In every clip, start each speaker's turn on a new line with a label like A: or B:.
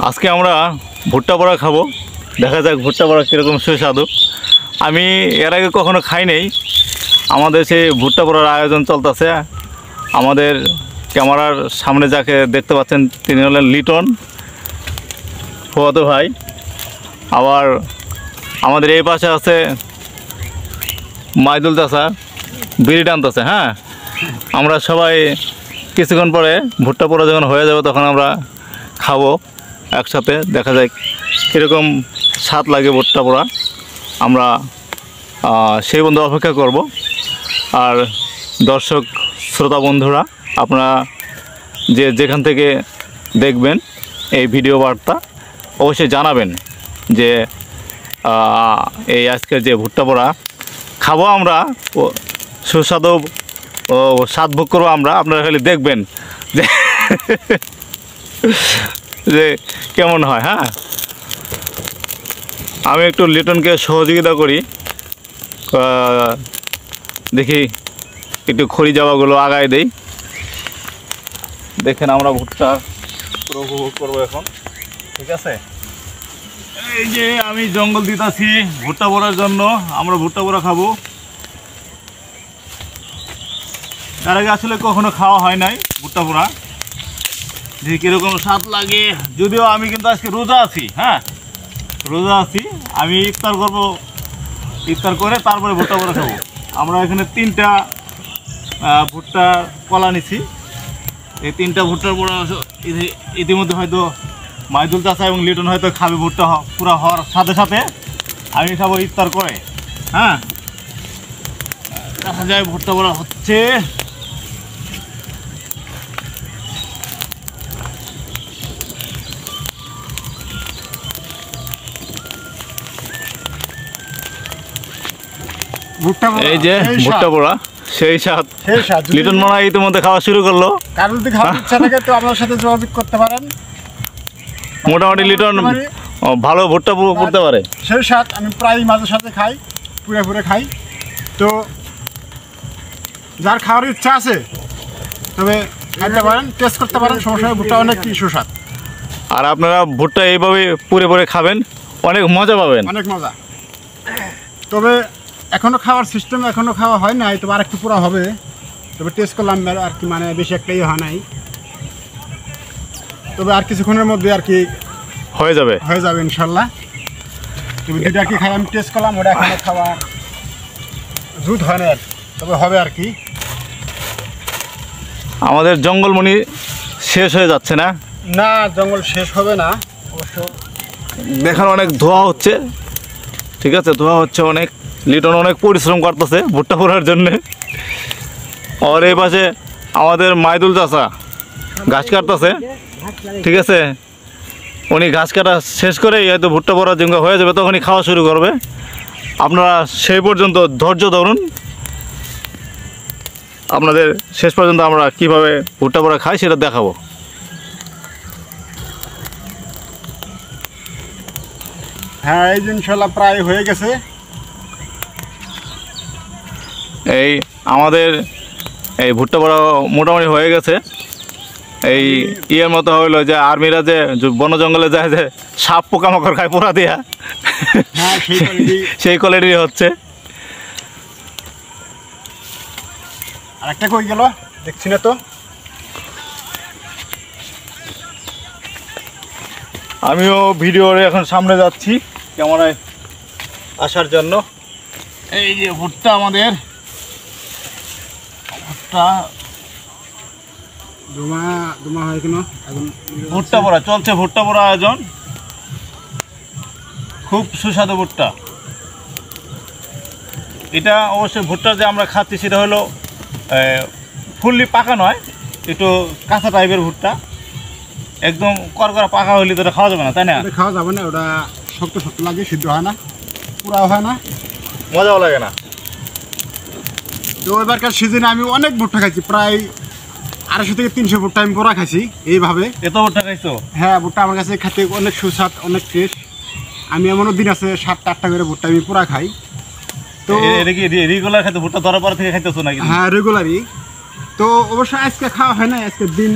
A: আজকে আমরা ভুট্টা পোড়া খাবো। দেখা যাক ভুট্টা পোড়া কীরকম সুস্বাদু। আমি এর আগে কখনো খাই নাই। আমাদের সেই ভুট্টা পোড়ার আয়োজন চলতেছে। আমাদের ক্যামেরার সামনে যাকে দেখতে পাচ্ছেন তিনি হলেন লিটন ফুয়াতো ভাই। আবার আমাদের এই পাশে আছে মাইদুল চাচা, বিড়ি টানতেছে। হ্যাঁ, আমরা সবাই কিছুক্ষণ পরে ভুট্টা পোড়া যখন হয়ে যাবে তখন আমরা খাবো একসাথে। দেখা যায় কীরকম স্বাদ লাগে ভুট্টা পোড়া। আমরা সেই বন্ধু অপেক্ষা করব। আর দর্শক শ্রোতা বন্ধুরা, আপনারা যেখান থেকে দেখবেন এই ভিডিও বার্তা অবশ্যই জানাবেন যে এই আজকের যে ভুট্টা পোড়া খাবো আমরা, সুস্বাদু স্বাদ ভোগ করবো আমরা। আপনারা খালি দেখবেন যে কেমন হয়। হ্যাঁ, আমি একটু লিটনকে সহযোগিতা করি, দেখি একটু খড়ি জামাগুলো আগায় দেই। দেখেন আমরা ভুট্টা পুরো উপভোগ করবো এখন। ঠিক আছে, এই যে আমি জঙ্গল দিতেছি ভুট্টা পোড়ার জন্য। আমরা ভুট্টা পোড়া খাবো। তার আগে আসলে কখনো খাওয়া হয় নাই ভুট্টা পোড়া, যে কীরকম স্বাদ লাগে। যদিও আমি কিন্তু আজকে রোজা আছি। হ্যাঁ, রোজা আছি। আমি ইফতার করব, ইফতার করে তারপরে ভুট্টা পোড়া খাবো। আমরা এখানে 3টা ভুট্টা কলা নিছি। এই 3টা ভুট্টার পোড়া ইতিমধ্যে হয়তো মাইদুল চাচা এবং লিটন হয়তো খাবে ভুট্টা পুরা হওয়ার সাথে সাথে। আমি খাবো ইফতার করে। হ্যাঁ, দেখা যায় ভুট্টা পোড়া হচ্ছে। এই যে ভুট্টা পোড়া, সেই স্বাদ। লিটন মনে হয় ইতিমধ্যে খাওয়া শুরু করলো।
B: কারণ যদি খাওয়ার ইচ্ছা থাকে তো আপনার সাথে যোগাযোগ করতে পারেন।
A: মোটামুটি লিটন ভালো ভুট্টা করতে পারে।
B: সেই স্বাদ আমি প্রায় মাঝে সাথে খাই, পুরে খাই। তো যার খাওয়ার ইচ্ছা আছে তবে খাইতে পারেন, টেস্ট করতে পারেন। সমস্যা ভুট্টা অনেক সুস্বাদ।
A: আর আপনারা ভুট্টা এইভাবে পুরে খাবেন, অনেক মজা পাবেন,
B: অনেক মজা। তবে এখনো খাওয়ার সিস্টেম এখনো খাওয়া হয় নাই, তবে আর একটু পুরো হবে। তবে টেস্ট করলাম আর কি, মানে বেশি একটাই হয় নাই। তবে আর কিছুক্ষণের মধ্যে আর কি
A: হয়ে যাবে
B: ইনশাল্লাহ। তবে যেটা আর কি খাই আমি টেস্ট করলাম, ওটা এখনো খাওয়া জুত হয় না, তবে হবে আর কি।
A: আমাদের জঙ্গলমণি শেষ হয়ে যাচ্ছে না?
B: না, জঙ্গল শেষ হবে না অবশ্য।
A: দেখেন অনেক ধোয়া হচ্ছে। ঠিক আছে, ধোয়া হচ্ছে অনেক। লিটন অনেক পরিশ্রম করতেছে ভুট্টা পোড়ার জন্যে। আর এই পাশে আমাদের মাইদুল চাচা ঘাস কাটতেছে। ঠিক আছে, উনি ঘাস কাটা শেষ করেই হয়তো ভুট্টা পোড়া যখন হয়ে যাবে তখনই খাওয়া শুরু করবে। আপনারা সেই পর্যন্ত ধৈর্য ধরুন। আপনাদের শেষ পর্যন্ত আমরা কিভাবে ভুট্টা পোড়া খাই সেটা দেখাবো।
B: হ্যাঁ, এই যে ইনশাল্লাহ প্রায় হয়ে গেছে।
A: এই আমাদের এই ভুট্টা পোড়া মোটামুটি হয়ে গেছে। এই ইয়ের মতো হইলো যে আর্মিরা যে বন জঙ্গলে যায় যে সাপ পোকামাকড় খায় পোড়া দিয়া, সেই কোয়ালিটি হচ্ছে।
B: আরেকটা কই গেল দেখছি না তো।
A: আমিও ভিডিওর এখন সামনে যাচ্ছি ক্যামেরায় আসার জন্য। এই যে ভুট্টা, আমাদের ভুট্টা
B: হয় কেন এখন
A: ভুট্টা পোড়া চলছে। ভুট্টা পোড়া আয়োজন, খুব সুস্বাদু ভুট্টা। এটা অবশ্যই ভুট্টা যে আমরা খাচ্ছি সেটা হলো ফুললি পাকা নয়, একটু কাঁচা টাইপের ভুট্টা। একদম করকরা পাকা হইলে তো খাওয়া যাবে না, তাই না?
B: খাওয়া যাবে না, ওটা শক্ত শক্ত লাগে, সিদ্ধ হয় না, পুরাও হয় না,
A: মজাও লাগে না।
B: তো এবারকার সিজনে আমি অনেক ভুট্টা খাইছি, প্রায় 250 থেকে 300 ভুট্টা আমি পোড়া খাইছি এইভাবে।
A: এত ভুট্টা খাইছো?
B: হ্যাঁ, ভুট্টা আমার কাছে খেতে অনেক সুস্বাদ, অনেক টেস্ট। আমি এমনও দিন আছে 7-8টা করে ভুট্টা আমি পোড়া খাই। তো
A: এটা কি রেগুলার খাইতে ভুট্টা ধরার পর থেকে খাইতেছো নাকি?
B: হ্যাঁ, রেগুলারই। তো অবশ্যই আজকে খাওয়া হয় না, আজকে দিন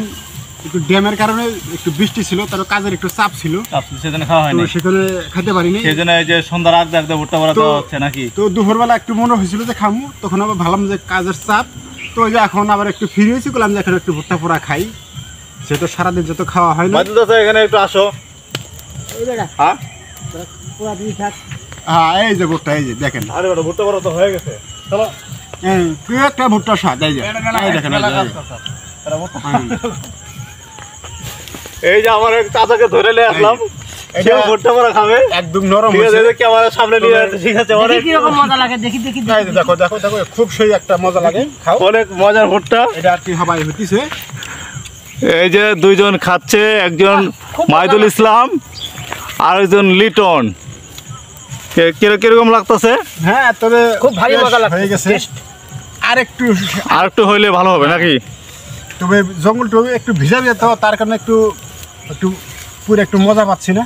B: একটু ড্যামের কারণে একটু বৃষ্টি ছিল, তার কাজের একটু চাপ ছিল,
A: সেজন্য খাওয়া হয়নি,
B: সেখানে খেতে পারিনি।
A: সেজন্য এই যে সন্ধ্যার আগ দেখতে ভুট্টা পড়া দেওয়া হচ্ছে নাকি?
B: তো দুপুরবেলা একটু মনে হয়েছিল যে খামু, তখন আবার ভাবলাম যে কাজের চাপ, তো ওই যে এখন আবার একটু ফ্রি হয়েছি, বললাম যে এখন একটু ভুট্টা পোড়া খাই, সেটা সারাদিন যত খাওয়া হয় না।
A: এখানে একটু আসো। হ্যাঁ
B: হ্যাঁ, এই যে ভুট্টা, এই যে দেখেন,
A: আরে বেটা ভুট্টা পড়া তো হয়ে গেছে, চলো।
B: কি একটা ভুট্টার স্বাদ, এই যে এই দেখেন,
A: এই যে আমার এক চাচাকে ধরে নিয়ে আসলাম,
B: এটা
A: ভুট্টা পড়া খাবে,
B: একদম নরম
A: ঠিক আছে,
B: হয়েছে।
A: ক্যামেরার সামনে নিয়ে আসছে, ঠিক আছে, অনেক
C: কি রকম মজা লাগে দেখি দেখি
B: এই যে দেখো দেখো দেখো, খুব সেই একটা মজা লাগে, খাও।
A: অনেক মজার ভুট্টা।
B: এটা আর কি হবাই হইতেছে।
A: এই যে দুইজন খাচ্ছে, একজন মাইদুল ইসলাম আর একজন লিটন। কিরকম লাগতেছে?
B: হ্যাঁ, তবে
C: খুব ভারী মজা লাগছে,
B: হয়ে গেছে। আর
A: একটু হইলে ভালো হবে নাকি?
B: তবে জঙ্গল টবে একটু ভিজা যেত, তার কারণে একটু একটু পুরো একটু মজা পাচ্ছি না,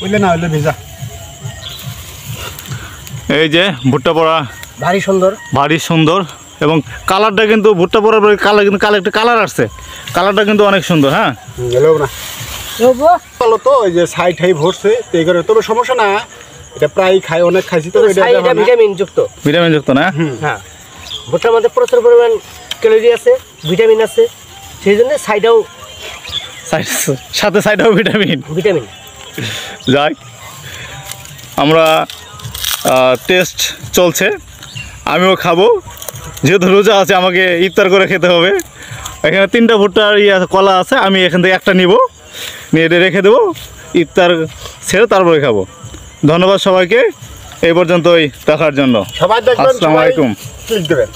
B: বুঝলে না, হইলে ভিজা।
A: এই যে ভুট্টা পড়া
C: ভারী সুন্দর,
A: ভারী সুন্দর, এবং কালারটা কিন্তু ভুট্টা পড়ার পরে কালার কিন্তু একটা কালার আসছে, কালারটা কিন্তু অনেক সুন্দর। হ্যাঁ,
B: গেলেও না ভালো, তো ওই যে সাই ঠাই ভরছে, তো এই কারণে। তবে সমস্যা না, এটা প্রায় খাই, অনেক খাইছি, তবে এটা
C: ভিটামিন যুক্ত,
A: ভিটামিন যুক্ত না?
C: হ্যাঁ, ভুট্টার মধ্যে প্রচুর পরিমাণ ক্যালোরি আছে, ভিটামিন আছে, সেই জন্য সাইডাও
A: সাথে সাইডেও ভিটামিন। যাই, আমরা টেস্ট চলছে, আমিও খাবো, যেহেতু রোজা আছে আমাকে ইফতার করে খেতে হবে। এখানে 3টা ভুট্টার কলা আছে, আমি এখান থেকে একটা নিব, নিয়ে রেখে দেবো, ইফতার ছেড়ে তারপরে খাবো। ধন্যবাদ সবাইকে এই পর্যন্তই দেখার জন্য।
B: সবাই দেখবেন,
A: আসসালামু আলাইকুম।
B: ক্লিক দেবেন।